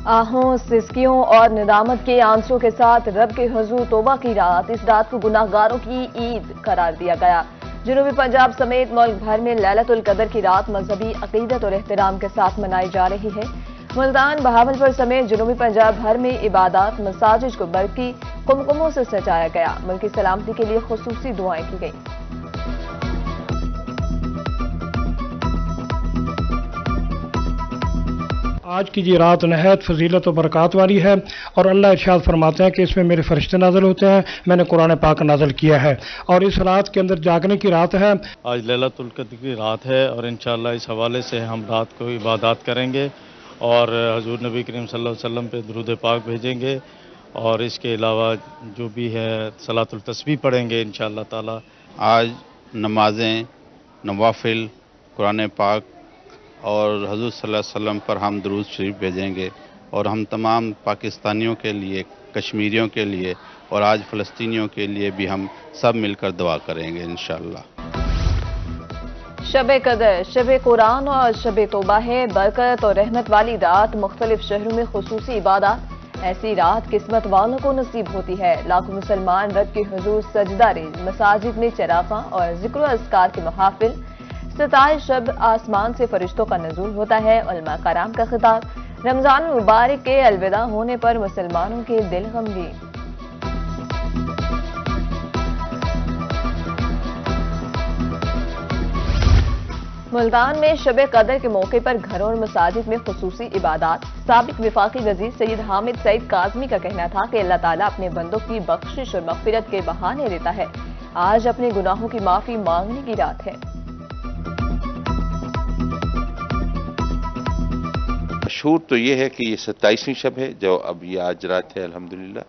आहों, सिसकियों और निदामत के आंसरों के साथ रब के हुजूर तौबा की रात, इस रात को गुनाहगारों की ईद करार दिया गया। जनूबी पंजाब समेत मुल्क भर में लैलतुल कदर की रात मजहबी अकीदत और एहतराम के साथ मनाई जा रही है। मुल्तान, बहावलपुर समेत जनूबी पंजाब भर में इबादत मसाजिद को बरकी कुमकुमों से सजाया गया। मुल्क की सलामती के लिए खुसूसी दुआएं की गई। आज की ये रात नहायत फजीलत और बरकत वाली है और अल्लाह इरशाद फरमाते हैं कि इसमें मेरे फरिश्ते नाज़िल होते हैं, मैंने कुरान पाक नाज़िल किया है और इस रात के अंदर जागने की रात है। आज लैलतुल कद्र की रात है और इंशाअल्लाह इस हवाले से हम रात को इबादत करेंगे और हजूर नबी करीम सल्लल्लाहु अलैहि वसल्लम पे दुरूद पाक भेजेंगे और इसके अलावा जो भी है सलातुल तस्बीह पढ़ेंगे इंशाअल्लाह ताला। आज नमाजें, नवाफिल, कुरान पाक और हजूर सल्लल्लाहु अलैहि वसल्लम पर हम दुरूद शरीफ भेजेंगे और हम तमाम पाकिस्तानियों के लिए, कश्मीरियों के लिए और आज फ़लस्तीनियों के लिए भी हम सब मिलकर दुआ करेंगे इंशाअल्लाह। शब कदर, शब कुरान और शब तौबा है। बरकत और रहमत वाली रात, मुख्तलिफ शहरों में खुसूसी इबादत। ऐसी रात किस्मत वालों को नसीब होती है। लाखों मुसलमान रब के हुजूर सजदा रेज़, मसाजिद में चरागा और जिक्र अस्कार के महाफिल। 27 शब आसमान से फरिश्तों का नज़ूल होता है। उलमा कराम का खिताब। रमजान मुबारक के अलविदा होने पर मुसलमानों के दिल गमगीन। मुल्तान में शब कदर के मौके पर घरों और मसाजिद में खुसूसी इबादत। साबिक वफाकी वजीर सैयद हामिद सईद काज़मी का कहना था कि अल्लाह ताला अपने बंदों की बख्शिश और मग़फ़िरत के बहाने देता है। आज अपने गुनाहों की माफ़ी मांगने की रात है। मशहूर तो ये है कि ये 27वीं शब है जो अब ये आज रात है अल्हम्दुलिल्लाह।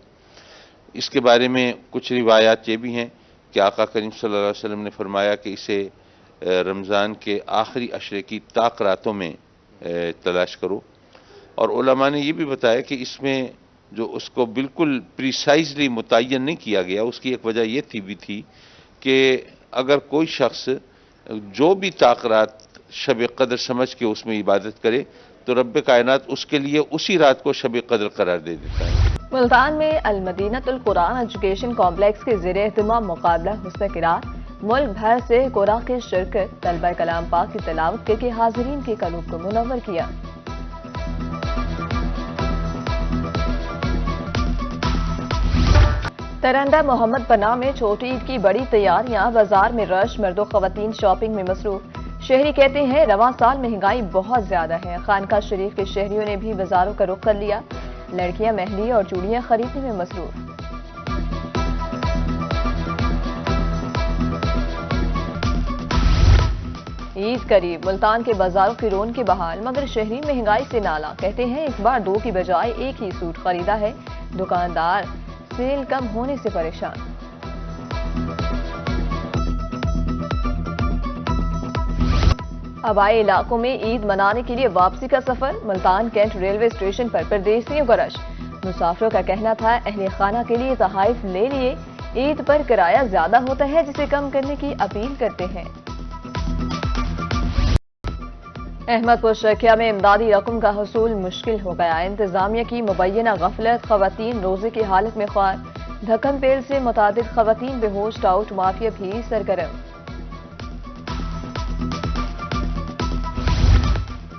इसके बारे में कुछ रिवायात ये भी हैं कि आका करीम सल्लल्लाहु अलैहि वसल्लम ने फरमाया कि इसे रमज़ान के आखिरी अशरे की ताक रातों में तलाश करो और उलमा ने ये भी बताया कि इसमें जो उसको बिल्कुल प्रिसाइजली मुतय्यन नहीं किया गया, उसकी एक वजह ये थी कि अगर कोई शख्स जो भी ताक रात शब कदर समझ के उसमें इबादत करे तो रब्बे कायनात उसके लिए उसी रात को शब कदर करार दे देता है। मुल्तान में अल-मदीनतुल कुरान एजुकेशन कॉम्प्लेक्स के ज़ेरे एहतमाम मुकाबला हुस्न क़िराअत। मुल्क भर से कुरान की शिरकत, तलबा कलाम पाक की तिलावत के हाज़रीन के क़ल्ब को मुनव्वर किया। तरंदा मोहम्मद पनाह में छोटी ईद की बड़ी तैयारियां। बाजार में रश, मर्दों ख़वातीन शॉपिंग में मसरूफ। शहरी कहते हैं रवां साल महंगाई बहुत ज्यादा है। खानका शरीफ के शहरियों ने भी बाजारों का रुख कर लिया। लड़कियां मेहंदी और चूड़ियां खरीदने में मसरूफ। ईद करीब, मुल्तान के बाजारों की रौनक बहाल, मगर शहरी महंगाई से नाला। कहते हैं इस बार 2 की बजाय 1 ही सूट खरीदा है। दुकानदार सेल कम होने से परेशान। हवाई इलाकों में ईद मनाने के लिए वापसी का सफर। मुल्तान कैंट रेलवे स्टेशन पर परदेसियों का रश। मुसाफिरों का कहना था अहले खाना के लिए तहाइफ ले लिए। ईद पर किराया ज्यादा होता है जिसे कम करने की अपील करते हैं। अहमदपुर शकिया में इमदादी रकम का हसूल मुश्किल हो गया। इंतजामिया की मुबैना गफलत, खवातीन रोजे की हालत में ख्वार। ढक्कन पेल से मुतादिद खवातीन बेहोश, टाउट माफिया भी सरगर्म।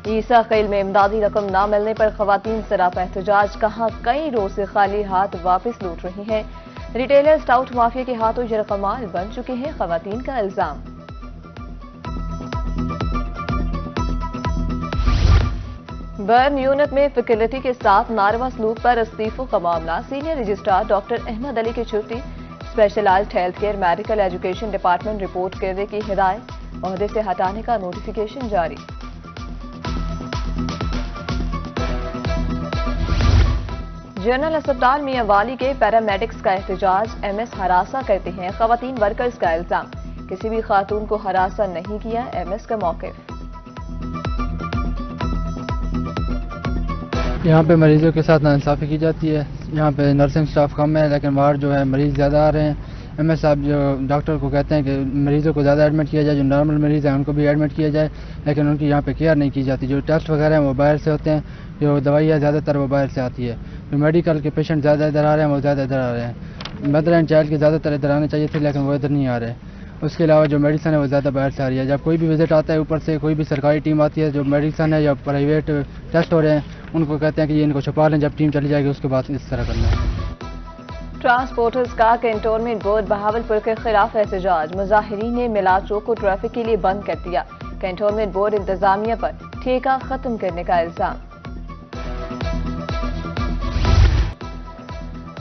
ईसा खेल में इमदादी रकम न मिलने पर खवातीन सरापा एहतजाज। कहा कई रोज से खाली हाथ वापस लौट रही हैं। रिटेलर स्टाउट माफिया के हाथों यरकमाल बन चुके हैं, खवातीन का इल्जाम। बर्न यूनिट में फैकल्टी के साथ नारवा सलूक पर इस्तीफों का मामला। Senior registrar doctor Ahmad Ali की छुट्टी। Specialized health care medical education department report करने की हिदायत। ओहदे से हटाने का नोटिफिकेशन जारी। जनरल अस्पताल मियांवाली के पैरामेडिक्स का एहतजाज। एमएस हरासा करते हैं, खवातीन वर्कर्स का इल्जाम। किसी भी खातून को हरासा नहीं किया, एमएस का मौक़िफ़। यहाँ पे मरीजों के साथ नाइंसाफ़ी की जाती है। यहाँ पे नर्सिंग स्टाफ कम है लेकिन वार्ड जो है मरीज ज़्यादा आ रहे हैं। ایم ایس صاحب جو ڈاکٹر کو کہتے ہیں کہ مریضوں کو زیادہ ایڈمٹ کیا جائے، جو نارمل مریض ہیں ان کو بھی ایڈمٹ کیا جائے، لیکن ان کی یہاں پہ کیئر نہیں کی جاتی. جو ٹیسٹ وغیرہ ہیں وہ باہر سے ہوتے ہیں، جو دوائیاں زیادہ تر وہ باہر سے آتی ہے. جو میڈیکل کے پیشنٹ زیادہ ادھر آ رہے ہیں وہ زیادہ ادھر آ رہے ہیں. مدر اینڈ چائلڈ کے زیادہ تر ادھر آنے چاہیے تھے لیکن وہ ادھر نہیں آ رہے. اس کے علاوہ جو میڈیسن ہے وہ زیادہ باہر سے آ رہی ہے. جب کوئی بھی وزٹ آتا ہے اوپر سے، کوئی بھی سرکاری ٹیم آتی ہے، جو میڈیسن ہے یا پرائیویٹ ٹیسٹ ہو رہے ہیں ان کو کہتے ہیں کہ یہ ان کو چھپا لیں، جب ٹیم چلی جائے گی اس کے بعد اس طرح کرنا ہے. ٹرانسپورٹرز کا کنٹونمنٹ بورڈ بہاولپور کے خلاف احتجاج. مظاہرین نے میلاد چوک کو ٹریفک کے لیے بند کر دیا. کنٹونمنٹ بورڈ انتظامیہ پر ٹھیکہ ختم کرنے کا الزام.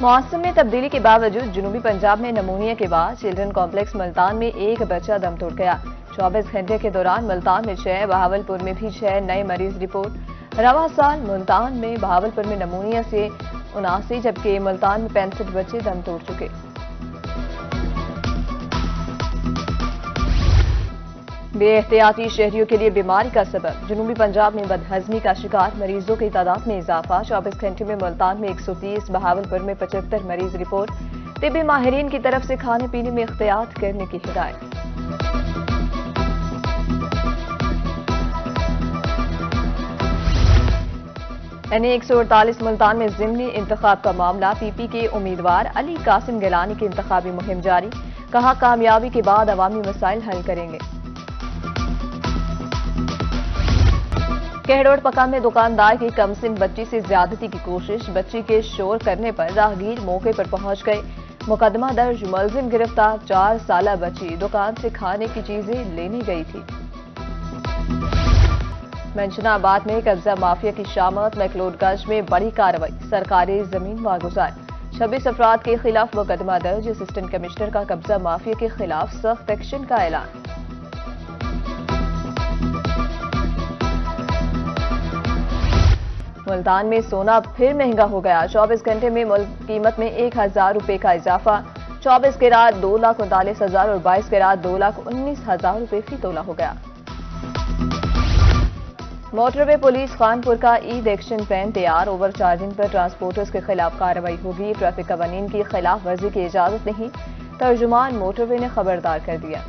موسم میں تبدیلی کے باوجود جنوبی پنجاب میں نمونیا کے بعد چلڈرن کمپلیکس ملتان میں ایک بچہ دم توڑ گیا. 24 گھنٹے کے دوران ملتان میں 6، بہاولپور میں بھی 6 نئے مریض رپورٹ. رواں سال ملتان میں بہاولپور میں نمونیا سے 79 جبکہ ملتان میں 65 بچے دم توڑ چکے. بے احتیاطی شہریوں کے لیے بیماری کا سبب. جنوبی پنجاب میں بدہضمی کا شکار مریضوں کی تعداد میں اضافہ. 24 گھنٹے میں ملتان میں 130، بہاولپور میں 75 مریض رپورٹ. طبی ماہرین کی طرف سے کھانے پینے میں احتیاط کرنے کی ہدایت. NA-148 ملتان میں ضمنی انتخاب کا معاملہ. پی پی کے امیدوار علی قاسم گیلانی کی انتخابی مہم جاری. کہا کامیابی کے بعد عوامی مسائل حل کریں گے. کہڑوڑ پکا میں دکاندار کی کمسن بچی سے زیادتی کی کوشش. بچی کے شور کرنے پر راہگیر موقع پر پہنچ گئے. مقدمہ درج. ملزم گرفتار. 4 سالہ بچی دکان سے کھانے کی چیزیں لینے گئی تھی. منشنا آباد میں قبضہ مافیا کی شامت. میکلوڈ گنج میں بڑی کارروائی. سرکاری زمین واگزار. 26 افراد کے خلاف مقدمہ درج. اسسٹنٹ کمشنر کا قبضہ مافیا کے خلاف سخت ایکشن کا اعلان. ملتان میں سونا پھر مہنگا ہو گیا. 24 گھنٹے میں قیمت میں 1000 روپے کا اضافہ. 24 کیرات 2,39,000 اور 22 کیرات 2,19,000 روپے فی تولہ ہو گیا. موٹر وے پولیس خانپور کا عید ایکشن پلان تیار. اوور چارجنگ پر ٹرانسپورٹرز کے خلاف کارروائی ہوگی. ٹریفک قوانین کی خلاف ورزی کی اجازت نہیں. ترجمان موٹر وے نے خبردار کر دیا.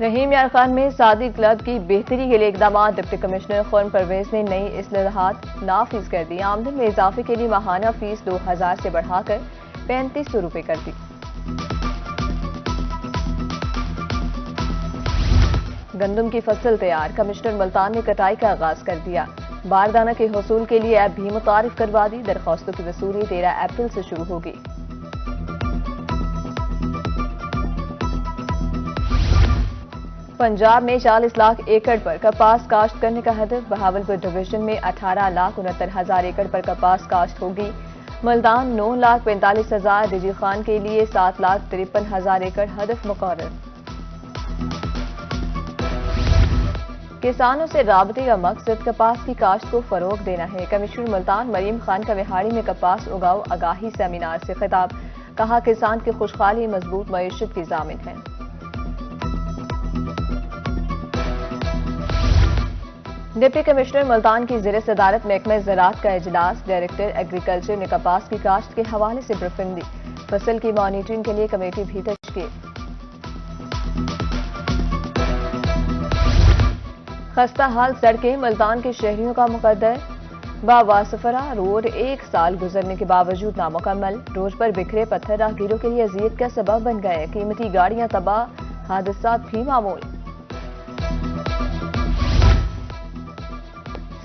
رحیم یار خان میں سعدی کلب کی بہتری کے لیے اقدامات. ڈپٹی کمشنر خورم پرویز نے نئی اصلاحات نافذ کر دی. آمدن میں اضافے کے لیے ماہانہ فیس 2000 سے بڑھا کر 3500 روپے کر دی. گندم کی فصل تیار. کمشنر ملتان نے کٹائی کا آغاز کر دیا. باردانہ کے حصول کے لیے ایپ بھی متعارف کروا دی. درخواستوں کی وصولی 13 اپریل سے شروع ہوگی. پنجاب میں 40 لاکھ ایکڑ پر کپاس کاشت کرنے کا ہدف. بہاولپور ڈویژن میں 18,69,000 ایکڑ پر کپاس کاشت ہوگی. ملتان 9,45,000، ڈیجی خان کے لیے 7,53,000 ایکڑ ہدف مقرر. کسانوں سے رابطے کا مقصد کپاس کی کاشت کو فروغ دینا ہے. کمشنر ملتان مریم خان کا وہاڑی میں کپاس اگاؤ آگاہی سیمینار سے خطاب. کہا کسان کی خوشحالی مضبوط معیشت کی ضامن ہے. ڈپٹی کمشنر ملتان کی زیر صدارت محکمہ زراعت کا اجلاس. ڈائریکٹر ایگریکلچر نے کپاس کی کاشت کے حوالے سے بریفنگ دی. فصل کی مانیٹرنگ کے لیے کمیٹی بھی تشکیل. خستہ حال سڑکیں ملتان کے شہریوں کا مقدر. باواسفرا روڈ 1 سال گزرنے کے باوجود نامکمل. روڈ پر بکھرے پتھر راہگیروں کے لیے اذیت کا سبب بن گئے. قیمتی گاڑیاں تباہ. حادثات بھی معمول.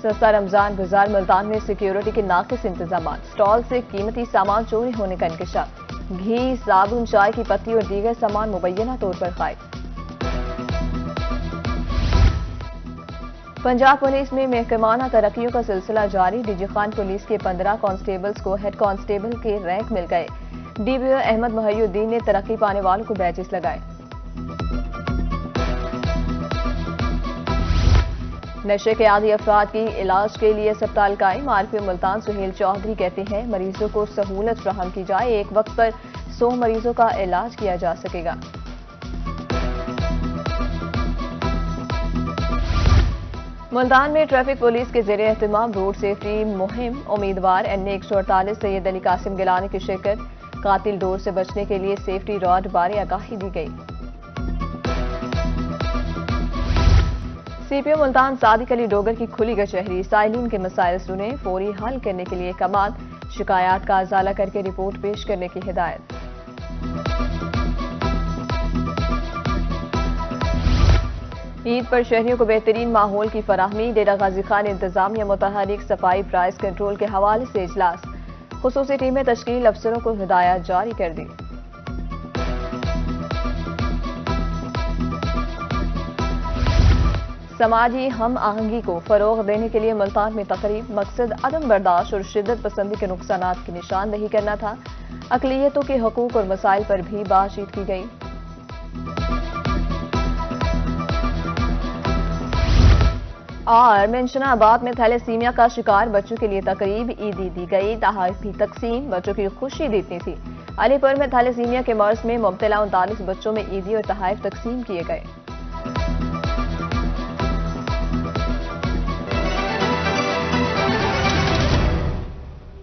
سستا رمضان گزار. ملتان میں سیکیورٹی کے ناقص انتظامات. سٹال سے قیمتی سامان چوری ہونے کا انکشاف. گھی، صابن، چائے کی پتی اور دیگر سامان مبینہ طور پر غائب. پنجاب پولیس میں محکمانہ ترقیوں کا سلسلہ جاری. ڈی جی خان پولیس کے 15 کانسٹیبلز کو ہیڈ کانسٹیبل کے رینک مل گئے. ڈی بی او احمد محی الدین نے ترقی پانے والوں کو بیجز لگائے. نشے کے عادی افراد کی علاج کے لیے اسپتال قائم. آر پی او ملتان سہیل چودھری کہتے ہیں مریضوں کو سہولت فراہم کی جائے. ایک وقت پر 100 مریضوں کا علاج کیا جا سکے گا. मुल्तान में ट्रैफिक पुलिस के ज़ेरे एहतमाम रोड सेफ्टी मुहिम उम्मीदवार NA 148 सैयद अली कासिम गिलानी की शिरकत। कातिल डोर से बचने के लिए सेफ्टी रॉड बारे आगाही दी गई। CPO मुल्तान सादिक अली डोगर की खुली कचहरी, साइलिन के मसाइल सुने, फौरी हल करने के लिए कमांड, शिकायत का अजाला करके रिपोर्ट पेश करने की हिदायत। ईद पर शहरियों को बेहतरीन माहौल की फराहमी, डेरा गाजी खान इंतजामिया मुतहरिक सफाई प्राइस कंट्रोल के हवाले से इजलास, खुसूसी टीमें तश्कील, अफसरों को हिदायत जारी कर दी। समाजी हम आहंगी को फरोग देने के लिए मुल्तान में तकरीब, मकसद अदम बर्दाश्त और शिद्दत पसंदी के नुकसानात की निशानदही करना था। अक़लियतों के हकूक और मसाइल पर भी बातचीत की गई। और मेंशनाबाद में थैलेसीमिया का शिकार बच्चों के लिए तकरीब, ईदी दी गई, तहफ़ भी तकसीम, बच्चों की खुशी देखनी थी। अलीपुर में थैलेसीमिया के मर्ज में मुब्तला 39 बच्चों में ईदी और तहफ़ तकसीम किए गए।